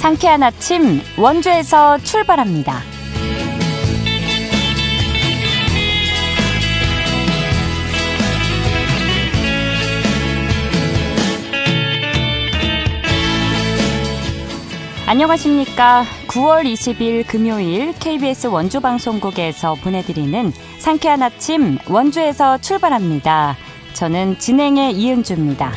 상쾌한 아침 원주에서 출발합니다. 안녕하십니까. 9월 20일 금요일 KBS 원주방송국에서 보내드리는 상쾌한 아침 원주에서 출발합니다. 저는 진행의 이은주입니다.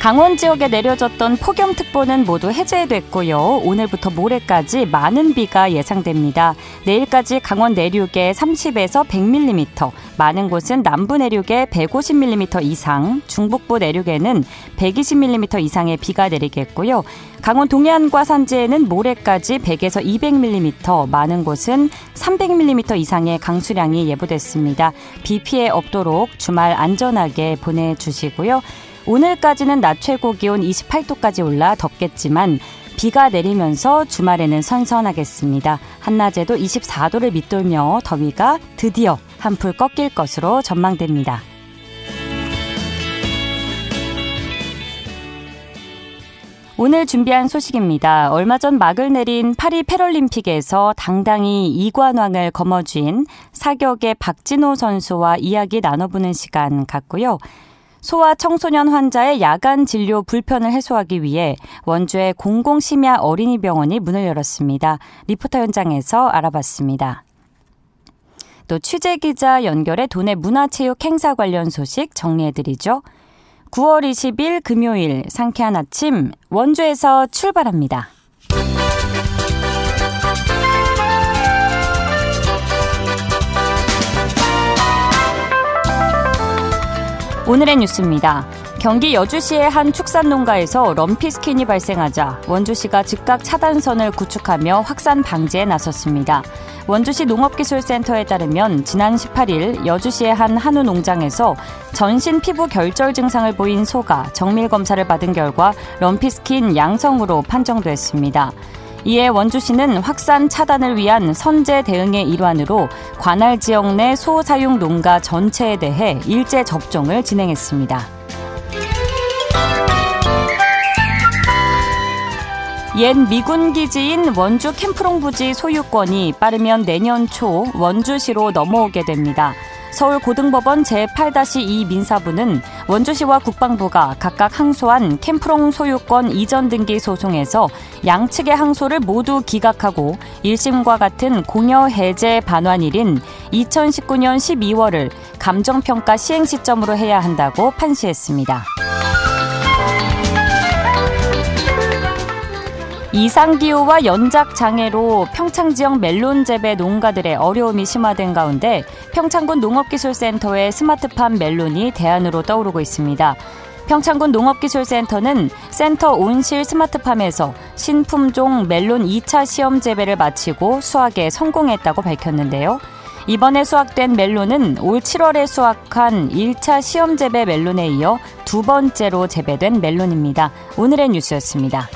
강원 지역에 내려졌던 폭염특보는 모두 해제됐고요. 오늘부터 모레까지 많은 비가 예상됩니다. 내일까지 강원 내륙에 30에서 100mm, 많은 곳은 남부 내륙에 150mm 이상, 중북부 내륙에는 120mm 이상의 비가 내리겠고요. 강원 동해안과 산지에는 모레까지 100에서 200mm, 많은 곳은 300mm 이상의 강수량이 예보됐습니다. 비 피해 없도록 주말 안전하게 보내주시고요. 오늘까지는 낮 최고 기온 28도까지 올라 덥겠지만 비가 내리면서 주말에는 선선하겠습니다. 한낮에도 24도를 밑돌며 더위가 드디어 한풀 꺾일 것으로 전망됩니다. 오늘 준비한 소식입니다. 얼마 전 막을 내린 파리 패럴림픽에서 당당히 이관왕을 거머쥔 사격의 박진호 선수와 이야기 나눠보는 시간 갖고요. 소아 청소년 환자의 야간 진료 불편을 해소하기 위해 원주의 공공심야 어린이병원이 문을 열었습니다. 리포터 현장에서 알아봤습니다. 또 취재기자 연결해 도내 문화체육 행사 관련 소식 정리해드리죠. 9월 20일 금요일 상쾌한 아침 원주에서 출발합니다. 오늘의 뉴스입니다. 경기 여주시의 한 축산농가에서 럼피스킨이 발생하자 원주시가 즉각 차단선을 구축하며 확산 방지에 나섰습니다. 원주시 농업기술센터에 따르면 지난 18일 여주시의 한 한우 농장에서 전신 피부 결절 증상을 보인 소가 정밀검사를 받은 결과 럼피스킨 양성으로 판정됐습니다. 이에 원주시는 확산 차단을 위한 선제 대응의 일환으로 관할 지역 내 소 사육 농가 전체에 대해 일제 접종을 진행했습니다. 옛 미군 기지인 원주 캠프롱 부지 소유권이 빠르면 내년 초 원주시로 넘어오게 됩니다. 서울고등법원 제8-2 민사부는 원주시와 국방부가 각각 항소한 캠프롱 소유권 이전 등기 소송에서 양측의 항소를 모두 기각하고 1심과 같은 공여 해제 반환일인 2019년 12월을 감정평가 시행 시점으로 해야 한다고 판시했습니다. 이상기후와 연작장애로 평창 지역 멜론 재배 농가들의 어려움이 심화된 가운데 평창군 농업기술센터의 스마트팜 멜론이 대안으로 떠오르고 있습니다. 평창군 농업기술센터는 센터 온실 스마트팜에서 신품종 멜론 2차 시험 재배를 마치고 수확에 성공했다고 밝혔는데요. 이번에 수확된 멜론은 올 7월에 수확한 1차 시험 재배 멜론에 이어 두 번째로 재배된 멜론입니다. 오늘의 뉴스였습니다.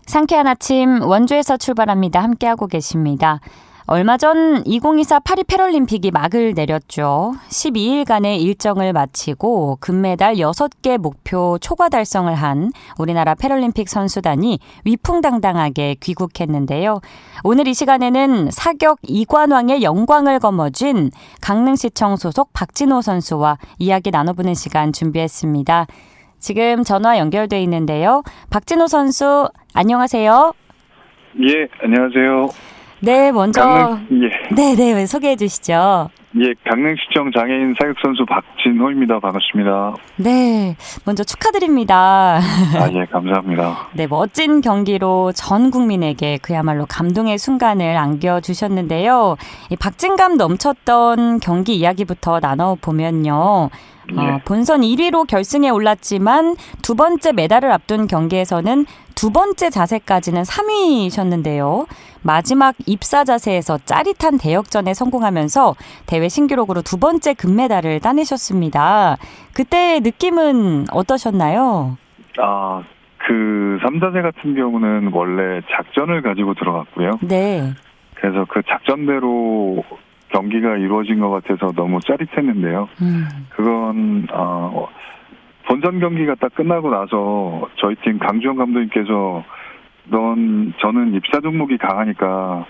상쾌한 아침 원주에서 출발합니다. 함께하고 계십니다. 얼마 전 2024 파리 패럴림픽이 막을 내렸죠. 12일간의 일정을 마치고 금메달 6개 목표 초과 달성을 한 우리나라 패럴림픽 선수단이 위풍당당하게 귀국했는데요. 오늘 이 시간에는 사격 이관왕의 영광을 거머쥔 강릉시청 소속 박진호 선수와 이야기 나눠보는 시간 준비했습니다. 지금 전화 연결돼 있는데요. 박진호 선수 안녕하세요. 예, 안녕하세요. 네, 먼저 네, 소개해 주시죠. 예, 강릉시청 장애인 사격선수 박진호입니다. 반갑습니다. 네, 먼저 축하드립니다. 예, 감사합니다. 네, 멋진 경기로 전 국민에게 그야말로 감동의 순간을 안겨주셨는데요. 이 박진감 넘쳤던 경기 이야기부터 나눠보면요. 본선 1위로 결승에 올랐지만 두 번째 메달을 앞둔 경기에서는 두 번째 자세까지는 3위셨는데요. 마지막 입사 자세에서 짜릿한 대역전에 성공하면서 대회 신기록으로 두 번째 금메달을 따내셨습니다. 그때의 느낌은 어떠셨나요? 그 3자제 같은 경우는 원래 작전을 가지고 들어갔고요. 네. 그래서 그 작전대로 경기가 이루어진 것 같아서 너무 짜릿했는데요. 그건 본선 경기가 딱 끝나고 나서 저희 팀 강주영 감독님께서 저는 입사 종목이 강하니까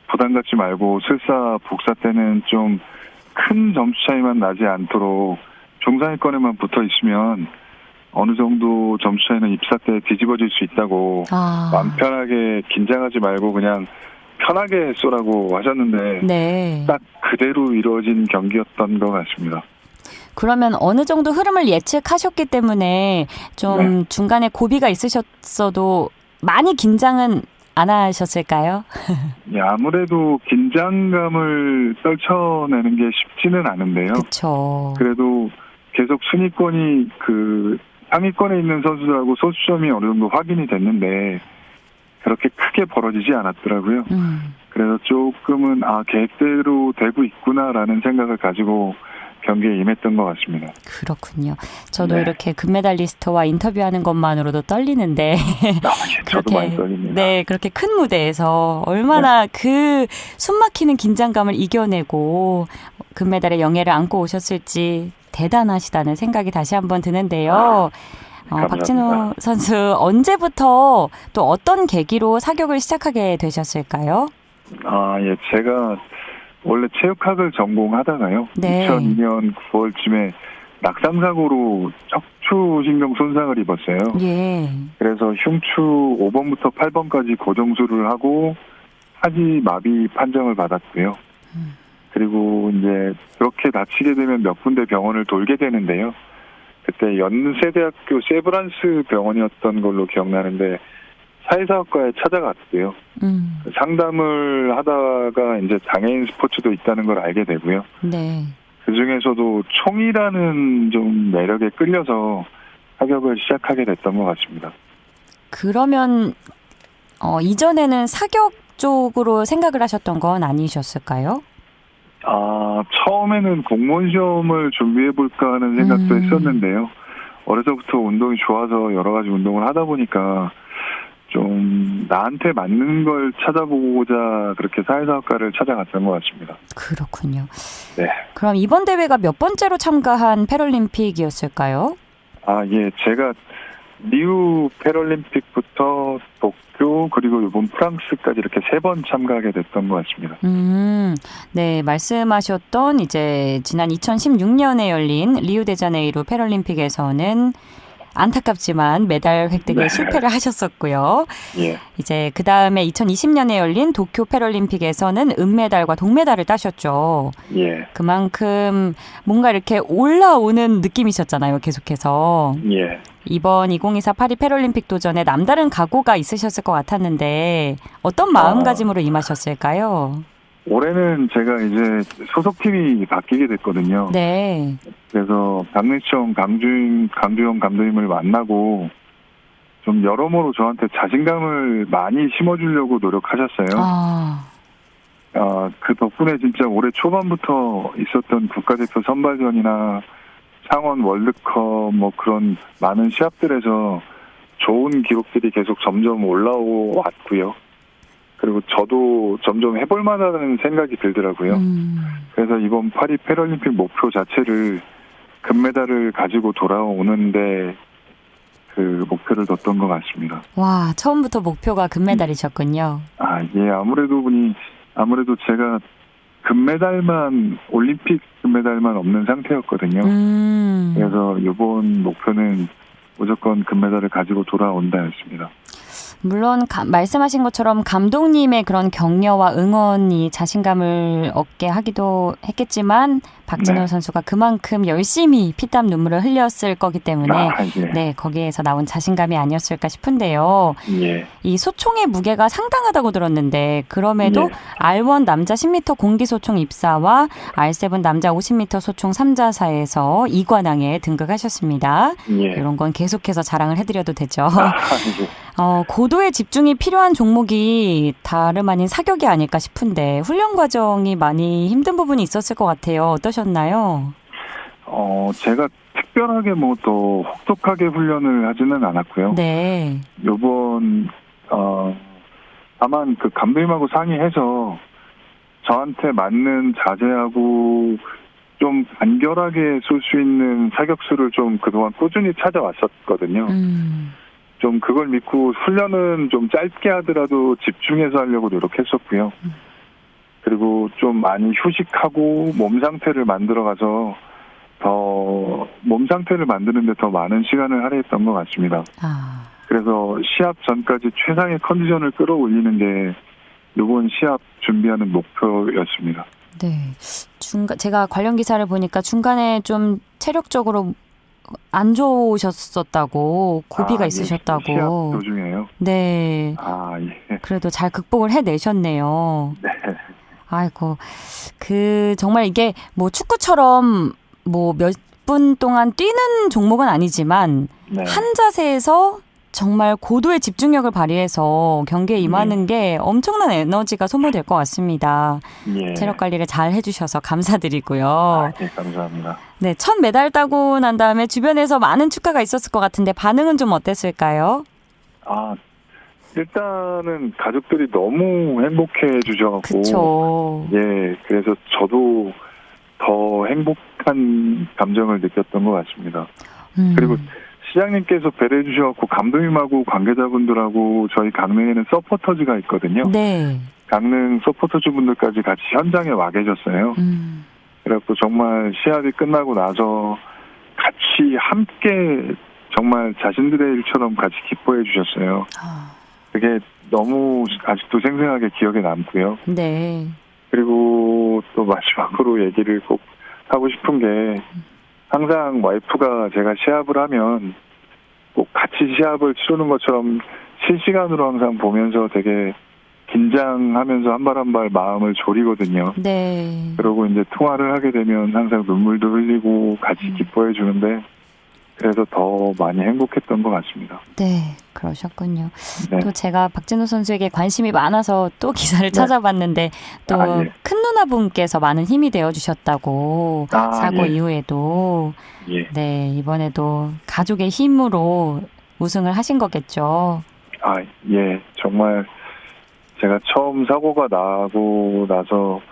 부담 갖지 말고 슬사 복사 때는 좀 큰 점수 차이만 나지 않도록 중상위권에만 붙어 있으면 어느 정도 점수 차이는 입사 때 뒤집어질 수 있다고 마음 편하게 긴장하지 말고 그냥 편하게 쏘라고 하셨는데 네. 딱 그대로 이루어진 경기였던 것 같습니다. 그러면 어느 정도 흐름을 예측하셨기 때문에 좀 중간에 고비가 있으셨어도 많이 긴장은 안 하셨을까요? 예, 아무래도 긴장감을 떨쳐내는 게 쉽지는 않은데요. 그렇죠. 그래도 계속 순위권이 그 상위권에 있는 선수들하고 소수점이 어느 정도 확인이 됐는데 그렇게 크게 벌어지지 않았더라고요. 그래서 조금은 계획대로 되고 있구나라는 생각을 가지고 경기에 임했던 것 같습니다. 그렇군요. 저도 이렇게 금메달리스트와 인터뷰하는 것만으로도 떨리는데 저도 많이 떨립니다. 네, 그렇게 큰 무대에서 얼마나 그 숨막히는 긴장감을 이겨내고 금메달의 영예를 안고 오셨을지 대단하시다는 생각이 다시 한번 드는데요. 박진호 선수 언제부터 또 어떤 계기로 사격을 시작하게 되셨을까요? 예, 제가 원래 체육학을 전공하다가요. 네. 2002년 9월쯤에 낙상사고로 척추신경 손상을 입었어요. 예. 그래서 흉추 5번부터 8번까지 고정수를 하고 하지 마비 판정을 받았고요. 그리고 이제 그렇게 다치게 되면 몇 군데 병원을 돌게 되는데요. 그때 연세대학교 세브란스 병원이었던 걸로 기억나는데 사회사학과에 찾아갔고요. 상담을 하다가 이제 장애인 스포츠도 있다는 걸 알게 되고요. 네. 그 중에서도 총이라는 좀 매력에 끌려서 사격을 시작하게 됐던 것 같습니다. 그러면 이전에는 사격 쪽으로 생각을 하셨던 건 아니셨을까요? 처음에는 공무원 시험을 준비해볼까 하는 생각도 했었는데요. 어려서부터 운동이 좋아서 여러 가지 운동을 하다 보니까 좀 나한테 맞는 걸 찾아보고자 그렇게 사회사학과를 찾아갔던 것 같습니다. 그렇군요. 네. 그럼 이번 대회가 몇 번째로 참가한 패럴림픽이었을까요? 예. 제가 리우 패럴림픽부터 도쿄 그리고 이번 프랑스까지 이렇게 3번 참가하게 됐던 것 같습니다. 네, 말씀하셨던 이제 지난 2016년에 열린 리우데자네이루 패럴림픽에서는 안타깝지만 메달 획득에 실패를 하셨었고요. 예. 이제 그 다음에 2020년에 열린 도쿄 패럴림픽에서는 은메달과 동메달을 따셨죠. 예. 그만큼 뭔가 이렇게 올라오는 느낌이셨잖아요, 계속해서. 예. 이번 2024 파리 패럴림픽 도전에 남다른 각오가 있으셨을 것 같았는데 어떤 마음가짐으로 임하셨을까요? 올해는 제가 이제 소속팀이 바뀌게 됐거든요. 네. 그래서 강릉시청 강주영 감독님을 만나고 좀 여러모로 저한테 자신감을 많이 심어주려고 노력하셨어요. 그 덕분에 진짜 올해 초반부터 있었던 국가대표 선발전이나 창원 월드컵 뭐 그런 많은 시합들에서 좋은 기록들이 계속 점점 올라왔고요. 그리고 저도 점점 해볼 만하다는 생각이 들더라고요. 그래서 이번 파리 패럴림픽 목표 자체를 금메달을 가지고 돌아오는데 그 목표를 뒀던 것 같습니다. 와, 처음부터 목표가 금메달이셨군요. 예, 아무래도 제가 올림픽 금메달만 없는 상태였거든요. 그래서 이번 목표는 무조건 금메달을 가지고 돌아온다였습니다. 물론 말씀하신 것처럼 감독님의 그런 격려와 응원이 자신감을 얻게 하기도 했겠지만 박진호 선수가 그만큼 열심히 피땀 눈물을 흘렸을 거기 때문에 네, 거기에서 나온 자신감이 아니었을까 싶은데요. 예. 이 소총의 무게가 상당하다고 들었는데 그럼에도 R1 남자 10m 공기소총 입사와 R7 남자 50m 소총 3자사에서 2관왕에 등극하셨습니다. 이런 건 계속해서 자랑을 해드려도 되죠. 고도의 집중이 필요한 종목이 다름 아닌 사격이 아닐까 싶은데 훈련 과정이 많이 힘든 부분이 있었을 것 같아요. 어떠셨나요? 제가 특별하게 뭐 또 혹독하게 훈련을 하지는 않았고요. 네. 요번 다만 그 감독님하고 상의해서 저한테 맞는 자세하고 좀 간결하게 쏠 수 있는 사격수를 좀 그동안 꾸준히 찾아왔었거든요. 좀 그걸 믿고 훈련은 좀 짧게 하더라도 집중해서 하려고 노력했었고요. 그리고 좀 많이 휴식하고 몸 상태를 만들어가서 더 몸 상태를 만드는데 더 많은 시간을 할애했던 것 같습니다. 그래서 시합 전까지 최상의 컨디션을 끌어올리는 게 이번 시합 준비하는 목표였습니다. 네. 제가 관련 기사를 보니까 중간에 좀 체력적으로 안 좋으셨었다고, 고비가 있으셨다고. 시합 도중에요? 네. 예. 그래도 잘 극복을 해내셨네요. 네. 아이고, 정말 이게 뭐 축구처럼 뭐 몇 분 동안 뛰는 종목은 아니지만, 네. 한 자세에서 정말 고도의 집중력을 발휘해서 경기에 임하는 게 엄청난 에너지가 소모될 것 같습니다. 예. 체력 관리를 잘 해주셔서 감사드리고요. 네, 감사합니다. 네, 첫 메달 따고 난 다음에 주변에서 많은 축하가 있었을 것 같은데 반응은 좀 어땠을까요? 일단은 가족들이 너무 행복해 주셔갖고, 그쵸. 예, 그래서 저도 더 행복한 감정을 느꼈던 것 같습니다. 그리고 시장님께서 배려해 주셔갖고 감독님하고 관계자분들하고 저희 강릉에는 서포터즈가 있거든요. 네. 강릉 서포터즈 분들까지 같이 현장에 와 계셨어요. 그래갖고 정말 시합이 끝나고 나서 같이 함께 정말 자신들의 일처럼 같이 기뻐해 주셨어요. 그게 너무 아직도 생생하게 기억에 남고요. 네. 그리고 또 마지막으로 얘기를 꼭 하고 싶은 게 항상 와이프가 제가 시합을 하면 꼭 같이 시합을 치르는 것처럼 실시간으로 항상 보면서 되게 긴장하면서 한 발 한 발 마음을 졸이거든요. 네. 그리고 이제 통화를 하게 되면 항상 눈물도 흘리고 같이 기뻐해 주는데 그래서 더 많이 행복했던 것 같습니다. 네, 그러셨군요. 네. 또 제가 박진호 선수에게 관심이 많아서 또 기사를 찾아봤는데 또 큰 누나분께서 많은 힘이 되어주셨다고 사고 이후에도 네, 이번에도 가족의 힘으로 우승을 하신 거겠죠. 예, 정말 제가 처음 사고가 나고 나서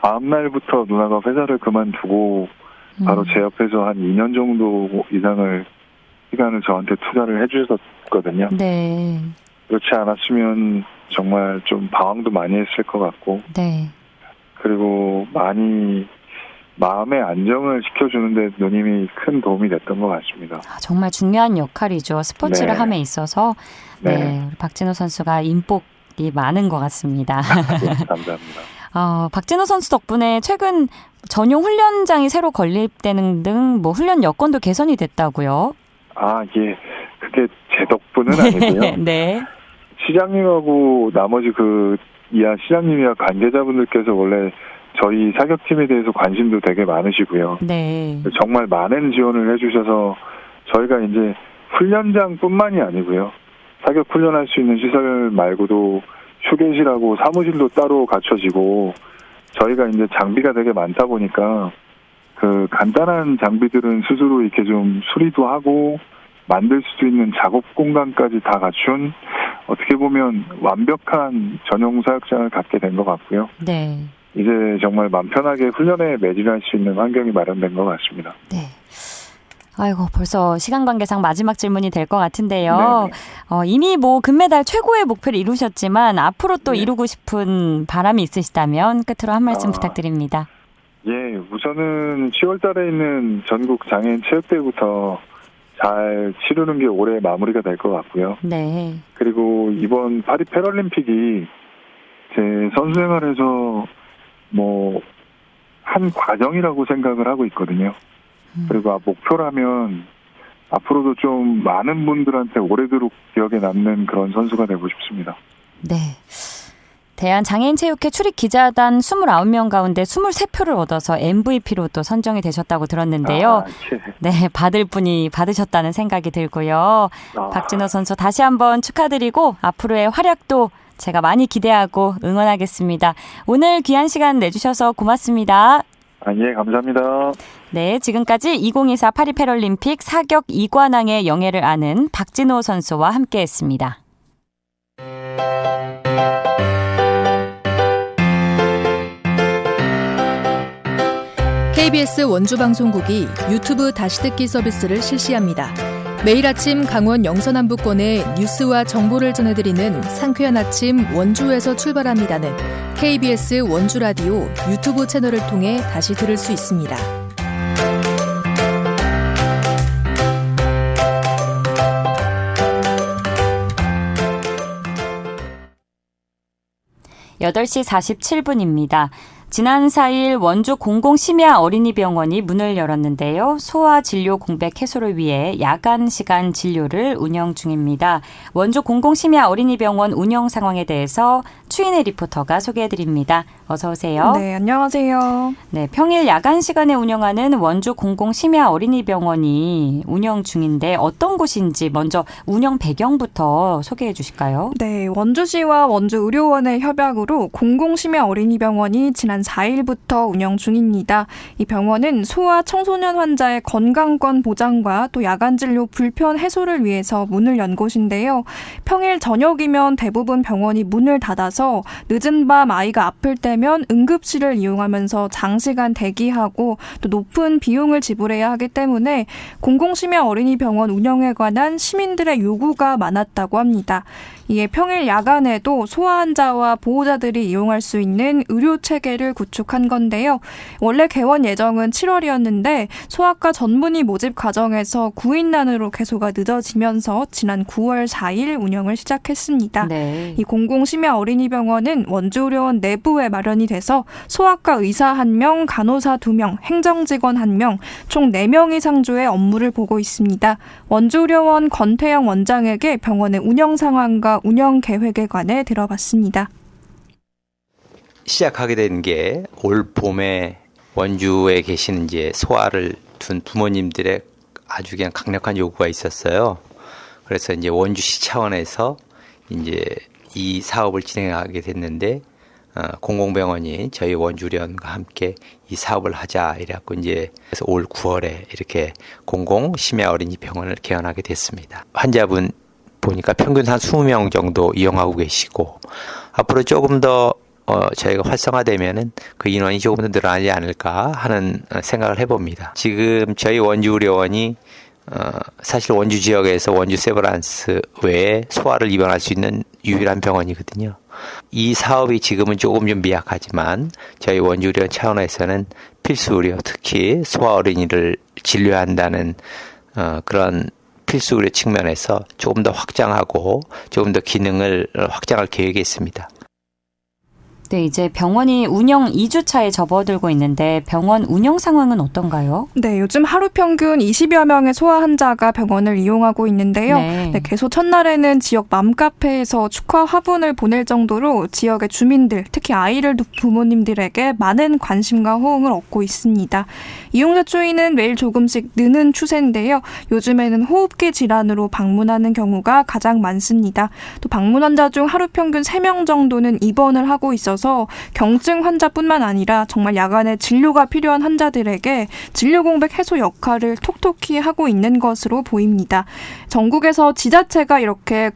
다음 날부터 누나가 회사를 그만두고 바로 제 옆에서 한 2년 정도 이상을 시간을 저한테 투자를 해주셨거든요. 네. 그렇지 않았으면 정말 좀 방황도 많이 했을 것 같고. 네. 그리고 많이 마음의 안정을 시켜주는데 누님이 큰 도움이 됐던 것 같습니다. 정말 중요한 역할이죠. 스포츠를 함에 있어서. 네. 우리 박진호 선수가 인복이 많은 것 같습니다. 감사합니다. 박진호 선수 덕분에 최근 전용 훈련장이 새로 건립되는 등 뭐 훈련 여건도 개선이 됐다고요? 예. 그게 제 덕분은 아니고요. 네. 시장님하고 나머지 이하 시장님이나 관계자분들께서 원래 저희 사격팀에 대해서 관심도 되게 많으시고요. 네. 정말 많은 지원을 해주셔서 저희가 이제 훈련장뿐만이 아니고요. 사격 훈련할 수 있는 시설 말고도 휴게실하고 사무실도 따로 갖춰지고 저희가 이제 장비가 되게 많다 보니까 간단한 장비들은 스스로 이렇게 좀 수리도 하고 만들 수 있는 작업 공간까지 다 갖춘 어떻게 보면 완벽한 전용 사격장을 갖게 된 것 같고요. 네. 이제 정말 마음 편하게 훈련에 매진할 수 있는 환경이 마련된 것 같습니다. 네. 아이고, 벌써 시간 관계상 마지막 질문이 될 것 같은데요. 이미 뭐 금메달 최고의 목표를 이루셨지만 앞으로 또 이루고 싶은 바람이 있으시다면 끝으로 한 말씀 부탁드립니다. 예, 우선은 10월 달에 있는 전국 장애인 체육대회부터 잘 치르는 게 올해 마무리가 될 것 같고요. 네. 그리고 이번 파리 패럴림픽이 제 선수 생활에서 한 과정이라고 생각을 하고 있거든요. 그리고 목표라면 앞으로도 좀 많은 분들한테 오래도록 기억에 남는 그런 선수가 되고 싶습니다. 네. 대한장애인체육회 출입기자단 29명 가운데 23표를 얻어서 MVP로 또 선정이 되셨다고 들었는데요. 네, 받을 분이 받으셨다는 생각이 들고요. 박진호 선수 다시 한번 축하드리고 앞으로의 활약도 제가 많이 기대하고 응원하겠습니다. 오늘 귀한 시간 내주셔서 고맙습니다. 예, 감사합니다. 네, 지금까지 2024 파리 패럴림픽 사격 이관왕의 영예를 아는 박진호 선수와 함께했습니다. KBS 원주방송국이 유튜브 다시 듣기 서비스를 실시합니다. 매일 아침 강원 영서남부권의 뉴스와 정보를 전해드리는 상쾌한 아침 원주에서 출발합니다는 KBS 원주라디오 유튜브 채널을 통해 다시 들을 수 있습니다. 8시 47분입니다. 지난 4일 원주 공공심야 어린이병원이 문을 열었는데요. 소아 진료 공백 해소를 위해 야간 시간 진료를 운영 중입니다. 원주 공공심야 어린이병원 운영 상황에 대해서 추인혜 리포터가 소개해드립니다. 어서 오세요. 네, 안녕하세요. 네, 평일 야간 시간에 운영하는 원주 공공심야 어린이병원이 운영 중인데 어떤 곳인지 먼저 운영 배경부터 소개해 주실까요? 네, 원주시와 원주의료원의 협약으로 공공심야 어린이병원이 지난 4일부터 운영 중입니다. 이 병원은 소아 청소년 환자의 건강권 보장과 또 야간 진료 불편 해소를 위해서 문을 연 곳인데요. 평일 저녁이면 대부분 병원이 문을 닫아서 늦은 밤 아이가 아플 때면 응급실을 이용하면서 장시간 대기하고 또 높은 비용을 지불해야 하기 때문에 공공심야 어린이병원 운영에 관한 시민들의 요구가 많았다고 합니다. 이에 평일 야간에도 소아 환자와 보호자들이 이용할 수 있는 의료 체계를 구축한 건데요. 원래 개원 예정은 7월이었는데 소아과 전문의 모집 과정에서 구인난으로 개소가 늦어지면서 지난 9월 4일 운영을 시작했습니다. 네. 이 공공심야 어린이병원은 원주의료원 내부에 마련이 돼서 소아과 의사 1명, 간호사 2명, 행정직원 1명, 총 4명이 상주해 업무를 보고 있습니다. 원주의료원 권태영 원장에게 병원의 운영 상황과 운영 계획에 관해 들어봤습니다. 시작하게 된 게 올 봄에 원주에 계신 이제 소아를 둔 부모님들의 아주 그냥 강력한 요구가 있었어요. 그래서 이제 원주시 차원에서 이제 이 사업을 진행하게 됐는데 공공병원이 저희 원주의료원과 함께 이 사업을 하자 이래갖고 이제 그래서 올 9월에 이렇게 공공심야 어린이병원을 개원하게 됐습니다. 환자분 보니까 평균 한 20명 정도 이용하고 계시고 앞으로 조금 더 저희가 활성화되면은 그 인원이 조금 더 늘어나지 않을까 하는 생각을 해봅니다. 지금 저희 원주의료원이 사실 원주 지역에서 원주 세브란스 외에 소아를 입원할 수 있는 유일한 병원이거든요. 이 사업이 지금은 조금 좀 미약하지만 저희 원주의료원 차원에서는 필수 의료, 특히 소아 어린이를 진료한다는 그런 필수 의료 측면에서 조금 더 확장하고 조금 더 기능을 확장할 계획이 있습니다. 네, 이제 병원이 운영 2주차에 접어들고 있는데 병원 운영 상황은 어떤가요? 네, 요즘 하루 평균 20여 명의 소아 환자가 병원을 이용하고 있는데요. 네, 개소 첫날에는 지역 맘카페에서 축하 화분을 보낼 정도로 지역의 주민들, 특히 아이를 둔 부모님들에게 많은 관심과 호응을 얻고 있습니다. 이용자 추이는 매일 조금씩 느는 추세인데요. 요즘에는 호흡기 질환으로 방문하는 경우가 가장 많습니다. 또 방문 환자 중 하루 평균 3명 정도는 입원을 하고 있어서 경증 환자뿐만 아니라 정말 야간에 진료가 필요한 환자들에게 진료 공백 해소 역할을 톡톡히 하고 있는 것으로 보입니다. 전국에서 지자체가 이렇게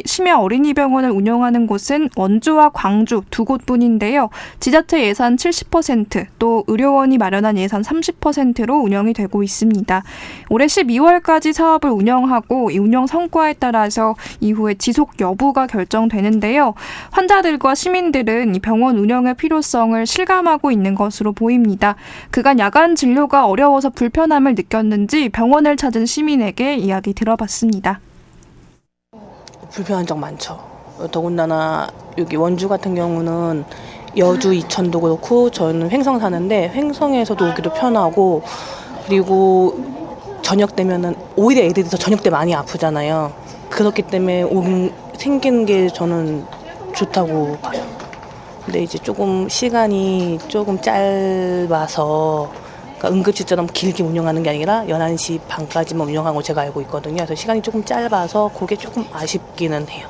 심야 어린이병원을 운영하는 곳은 원주와 광주 2곳뿐인데요. 지자체 예산 70%, 또 의료원이 마련한 예산 30%로 운영이 되고 있습니다. 올해 12월까지 사업을 운영하고 이 운영 성과에 따라서 이후에 지속 여부가 결정되는데요. 환자들과 시민들은 이 병원 운영의 필요성을 실감하고 있는 것으로 보입니다. 그간 야간 진료가 어려워서 불편함을 느꼈는지 병원을 찾은 시민에게 이야기 들어봤습니다. 불편한 적 많죠. 더군다나 여기 원주 같은 경우는 여주, 이천도 그렇고 저는 횡성 사는데 횡성에서도 오기도 편하고 그리고 저녁 되면은 오히려 애들이 더 저녁 때 많이 아프잖아요. 그렇기 때문에 생기는 게 저는 좋다고 봐요. 근데 이제 조금 시간이 조금 짧아서 그러니까 응급실처럼 길게 운영하는 게 아니라 11시 반까지만 운영하고 제가 알고 있거든요. 그래서 시간이 조금 짧아서 그게 조금 아쉽기는 해요.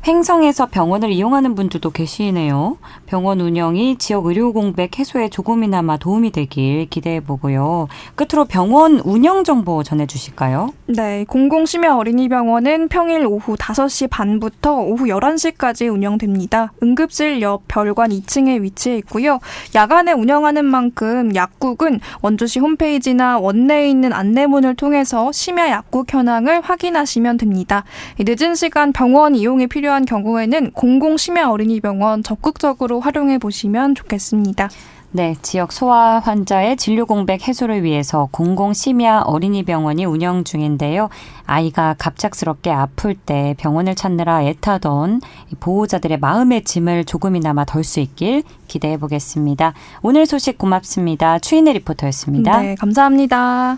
횡성에서 병원을 이용하는 분들도 계시네요. 병원 운영이 지역 의료 공백 해소에 조금이나마 도움이 되길 기대해보고요. 끝으로 병원 운영 정보 전해주실까요? 네, 공공심야어린이병원은 평일 오후 5시 반부터 오후 11시까지 운영됩니다. 응급실 옆 별관 2층에 위치해 있고요. 야간에 운영하는 만큼 약국은 원주시 홈페이지나 원내에 있는 안내문을 통해서 심야 약국 현황을 확인하시면 됩니다. 늦은 시간 병원 이용이 필요한 경우에는 공공심야어린이병원 적극적으로 활용해 보시면 좋겠습니다. 네, 지역 소아 환자의 진료 공백 해소를 위해서 공공심야어린이병원이 운영 중인데요. 아이가 갑작스럽게 아플 때 병원을 찾느라 애타던 보호자들의 마음의 짐을 조금이나마 덜 수 있길 기대해 보겠습니다. 오늘 소식 고맙습니다. 추인혜 리포터였습니다. 네, 감사합니다.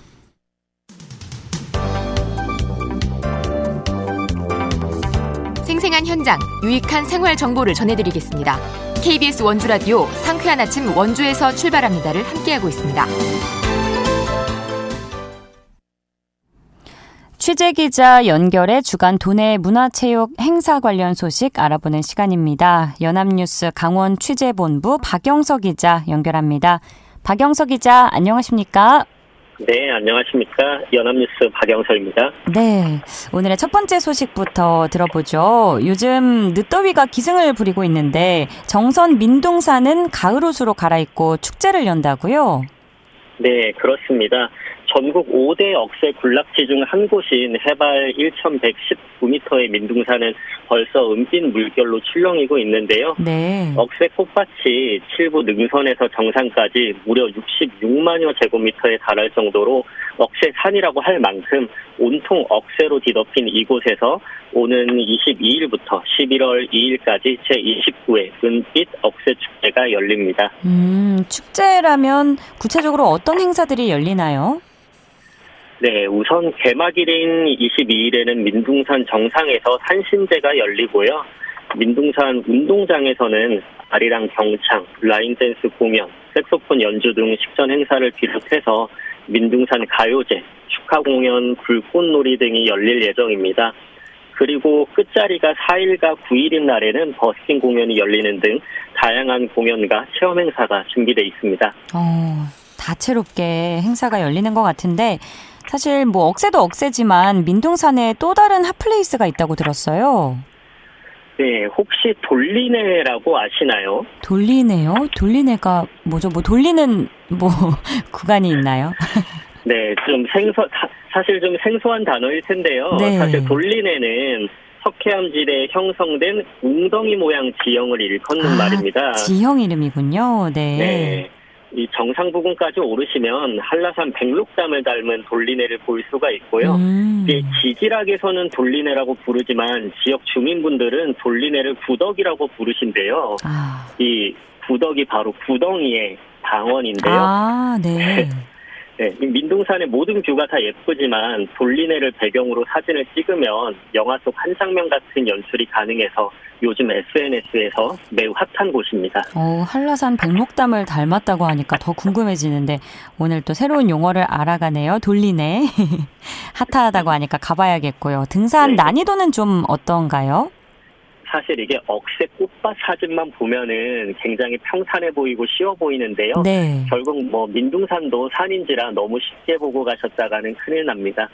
생생한 현장, 유익한 생활 정보를 전해드리겠습니다. KBS 원주라디오 상쾌한 아침 원주에서 출발합니다를 함께하고 있습니다. 취재기자 연결해 주간 도내 문화체육 행사 관련 소식 알아보는 시간입니다. 연합뉴스 강원 취재본부 박영석 기자 연결합니다. 박영석 기자, 안녕하십니까? 네, 안녕하십니까. 연합뉴스 박영석입니다. 네, 오늘의 첫 번째 소식부터 들어보죠. 요즘 늦더위가 기승을 부리고 있는데 정선 민둥산은 가을옷으로 갈아입고 축제를 연다고요? 네, 그렇습니다. 전국 5대 억새 군락지 중 한 곳인 해발 1,119m의 민둥산은 벌써 은빛 물결로 출렁이고 있는데요. 네. 억새 꽃밭이 칠부 능선에서 정상까지 무려 66만여 제곱미터에 달할 정도로 억새산이라고 할 만큼 온통 억새로 뒤덮인 이곳에서 오는 22일부터 11월 2일까지 제29회 은빛 억새 축제가 열립니다. 축제라면 구체적으로 어떤 행사들이 열리나요? 네, 우선 개막일인 22일에는 민둥산 정상에서 산신제가 열리고요. 민둥산 운동장에서는 아리랑 경창, 라인댄스 공연, 색소폰 연주 등 식전 행사를 비롯해서 민둥산 가요제, 축하 공연, 불꽃놀이 등이 열릴 예정입니다. 그리고 끝자리가 4일과 9일인 날에는 버스킹 공연이 열리는 등 다양한 공연과 체험 행사가 준비되어 있습니다. 다채롭게 행사가 열리는 것 같은데 사실 뭐 억새도 억새지만 민둥산에 또 다른 핫플레이스가 있다고 들었어요. 네, 혹시 돌리네라고 아시나요? 돌리네요? 돌리네가 뭐죠? 뭐 돌리는 뭐 구간이 있나요? 네, 사실 좀 생소한 단어일 텐데요. 네. 사실 돌리네는 석회암질에 형성된 웅덩이 모양 지형을 일컫는 말입니다. 지형 이름이군요. 네. 네. 이 정상 부근까지 오르시면 한라산 백록담을 닮은 돌리네를 볼 수가 있고요. 지질학에서는 돌리네라고 부르지만 지역 주민분들은 돌리네를 구덕이라고 부르신데요. 이 구덕이 바로 구덩이의 방언인데요. 네. 네, 민둥산의 모든 뷰가 다 예쁘지만 돌리네를 배경으로 사진을 찍으면 영화 속 한 장면 같은 연출이 가능해서 요즘 SNS에서 매우 핫한 곳입니다. 한라산 백록담을 닮았다고 하니까 더 궁금해지는데 오늘 또 새로운 용어를 알아가네요. 돌리네. 핫하다고 하니까 가봐야겠고요. 등산 난이도는 좀 어떤가요? 사실 이게 억새 꽃밭 사진만 보면은 굉장히 평탄해 보이고 쉬워 보이는데요. 네. 결국 뭐 민둥산도 산인지라 너무 쉽게 보고 가셨다가는 큰일 납니다.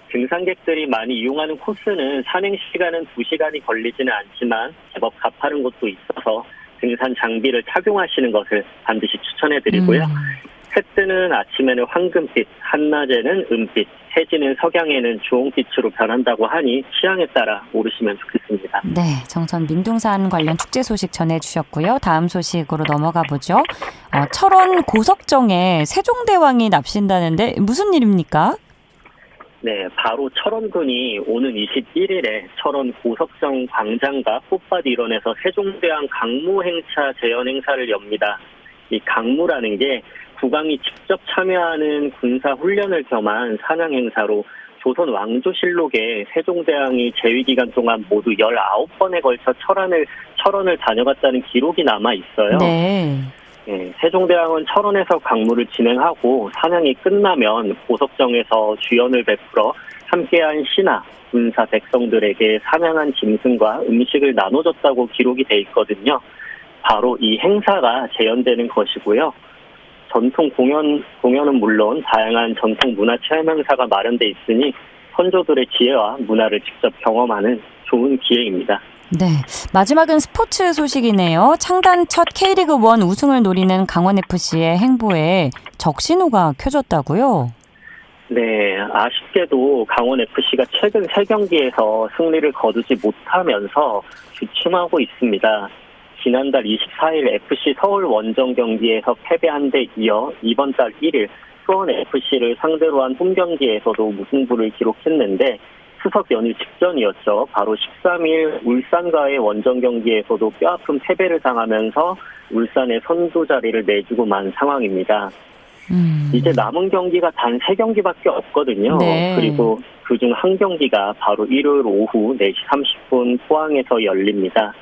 등산객들이 많이 이용하는 코스는 산행 시간은 2시간이 걸리지는 않지만 제법 가파른 곳도 있어서 등산 장비를 착용하시는 것을 반드시 추천해드리고요. 해 뜨는 아침에는 황금빛, 한낮에는 은빛, 해지는 석양에는 주홍빛으로 변한다고 하니 취향에 따라 오르시면 좋겠습니다. 네, 정선 민둥산 관련 축제 소식 전해주셨고요. 다음 소식으로 넘어가 보죠. 철원 고석정에 세종대왕이 납신다는데 무슨 일입니까? 네, 바로 철원군이 오는 21일에 철원 고석정 광장과 꽃밭 일원에서 세종대왕 강무 행차 재현 행사를 엽니다. 이 강무라는 게 국왕이 직접 참여하는 군사 훈련을 겸한 산행 행사로 조선 왕조실록에 세종대왕이 재위 기간 동안 모두 19번에 걸쳐 철원을 다녀갔다는 기록이 남아 있어요. 네. 네, 세종대왕은 철원에서 강무를 진행하고 사냥이 끝나면 고석정에서 주연을 베풀어 함께한 신하, 군사 백성들에게 사냥한 짐승과 음식을 나눠줬다고 기록이 돼 있거든요. 바로 이 행사가 재현되는 것이고요. 전통 공연은 물론 다양한 전통 문화 체험 행사가 마련돼 있으니 선조들의 지혜와 문화를 직접 경험하는 좋은 기회입니다. 네, 마지막은 스포츠 소식이네요. 창단 첫 K리그1 우승을 노리는 강원FC의 행보에 적신호가 켜졌다고요? 네, 아쉽게도 강원FC가 최근 3경기에서 승리를 거두지 못하면서 주춤하고 있습니다. 지난달 24일 FC 서울 원정 경기에서 패배한 데 이어 이번 달 1일 수원FC를 상대로 한 홈경기에서도 무승부를 기록했는데 추석 연휴 직전이었죠. 바로 13일 울산과의 원정 경기에서도 뼈아픈 패배를 당하면서 울산의 선두 자리를 내주고 만 상황입니다. 이제 남은 경기가 단 3경기밖에 없거든요. 네. 그리고 그중 한 경기가 바로 일요일 오후 4시 30분 포항에서 열립니다.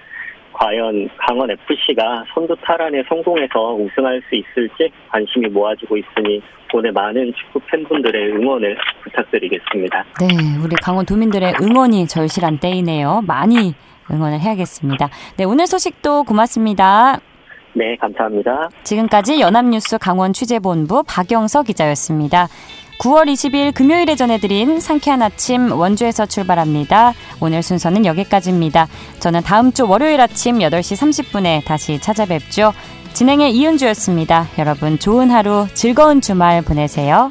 과연 강원FC가 선두 탈환에 성공해서 우승할 수 있을지 관심이 모아지고 있으니 오늘 많은 축구 팬분들의 응원을 부탁드리겠습니다. 네, 우리 강원도민들의 응원이 절실한 때이네요. 많이 응원을 해야겠습니다. 네, 오늘 소식도 고맙습니다. 네, 감사합니다. 지금까지 연합뉴스 강원 취재본부 박영서 기자였습니다. 9월 20일 금요일에 전해드린 상쾌한 아침 원주에서 출발합니다. 오늘 순서는 여기까지입니다. 저는 다음 주 월요일 아침 8시 30분에 다시 찾아뵙죠. 진행의 이은주였습니다. 여러분 좋은 하루, 즐거운 주말 보내세요.